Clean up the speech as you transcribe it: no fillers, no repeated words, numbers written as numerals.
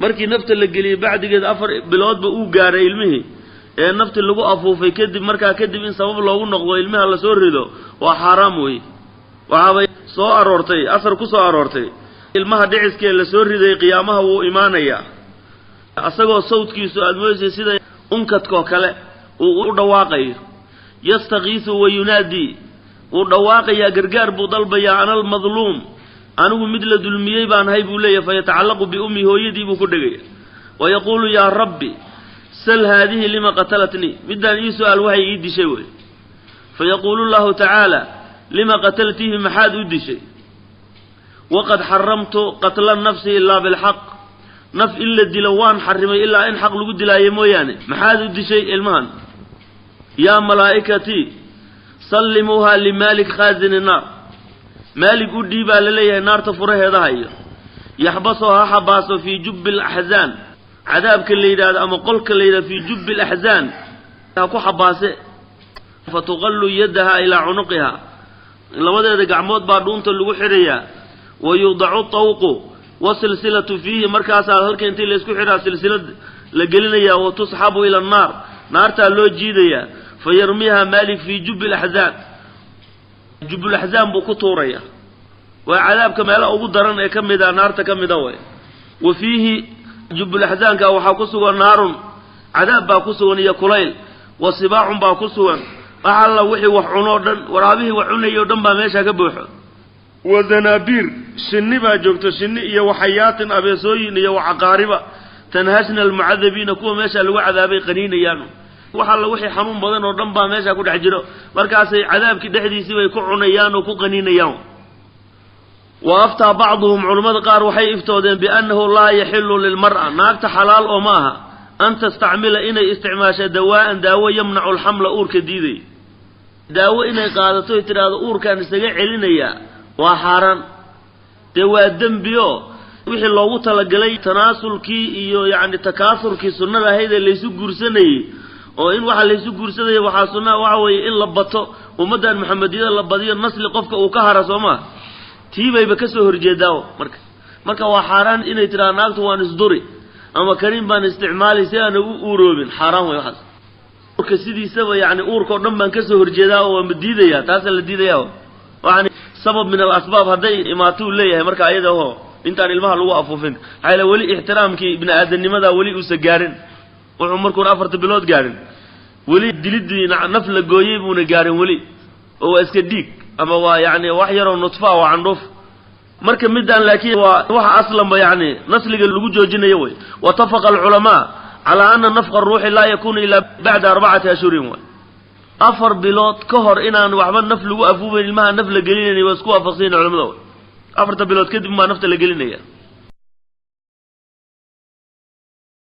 markii nafta la geliyay bacdigeed 4 bilood ba uu gaaray ilmihi ee nafta lagu afuufay kadib markaa kadib in sabab loogu noqdo ilmaha la soo rido waa xaraam weey waxa soo aroortay asar ku soo aroortay ilmaha dhiciskee la soo riday qiyaamaha wuu iimaanaya asagoo sawdkiisu aad mooyay sida unkadko kale uu u dhawaaqay yastaqiisu wa yunaadi uu dhawaaqaya gargaar buu dalbaya anal madluum anigu mid la dulmiyay baan hay buu leeyahay fayatacallaqu bi ummi hooyadii buu ku dhagay wa yaqulu ya rabbi sal hadhihi lima qatalatni midan ii su'aal waxay ii dishay way fayaqulu allah ta'ala lima qataltihi mahad u dishay waqad haramtu qatla nafsi illa bil haqq naf illa dilawan harimay illa in haq lagu dilaayo mooyaane mahad u dishay ilmahan ya malaa'ikati sallimuha li malik khazin an-nar مالك وديبا لليه نار تفره هذا يحبسها حباسه في جب الأحزان عذاب كالليلة أما قل كالليلة في جب الأحزان تاكو حباسه فتغل يدها إلى عنقها لما ذلك عمود بعدون تلو حرية ويوضع الطوق وسلسلة فيه مركز هرك انت اللي اسكو حرا سلسلة لقلنا وتصحب إلى النار نار تلو جيدية فيرميها مالك في جب الأحزان جب الأحزان بكتورية وعذاب كما لا أبو درن كمدا نار تكمدا وفيه جب الأحزان كأو حاكسوا نار عذاب باكسوا نيا كليل وصباع باكسوا أحلى وحي وحنور ورابيه وحني يودم بمشى كبوح وزنابير شني باجوكت شني يا وحيات أبيسوي يا وعقاربة تنهشنا المعذبين كوا مشى الوعذابي قنين يانو waxa la wixii xanuun badan oo dhan baa meesha ku dhex jiro markaas ay cadaabki dhexdiisii way ku cunayaan oo ku qaniinayaan waafta ba'dhum culimada qaar waxay iftoodeen bi annahu la yahillu lil mar'a naagta xalaal oo maaha an tastacmila inay isticmaasho dawaan daawo yamnacu al hamla uurka diiday daawo inay qaadato tiraado uurkan isaga celinaya waa xaraan dawaa dambiyo wixii loogu talagalay tanaasulkii iyo yaani takaasurkii sunnada ahayd ee la isu guursanayay oo in waxa la isu guursaday waxa sunna waxa way in la bato ummadan maxamediyada la badiyo nasli qofka uu ka hara Soomaa tiibayba ka soo horjeedaa marka waa xaraan inay tiraa naagtu waan isduri ama karin baan isticmaali si aan u uroobin xaraan way waxas marka sidiisaba yaani uurka dhan baan ka soo horjeedaa oo madiidaya taas la diidayaa waxaan sabab min al asbaab haday imaatu leeyahay marka ayada oo intaan ilmaha lagu afuufin ayla wali ihtiraamkii ibn aadanimada wali u sagaarin wuxuu markuu 4 bilood gaarin wali dilidii naf la gooyay buu na gaarin wali oo iska dhiig ama waa yaani wax yar oo nutfa oo candhuf marka midaan laakiin waa waxa aslan ba yaani nasliga lagu joojinayo way watafaqa ulama ala anna nafqa ruuhi la yakunu illa ba'da 4 ashhurin wa 4 bilood ka hor inaan waxba naf lagu afuubin ilmaha naf la gelinay waa isku waafaqsan culimada 4 bilood kadib ma nafta la gelinaya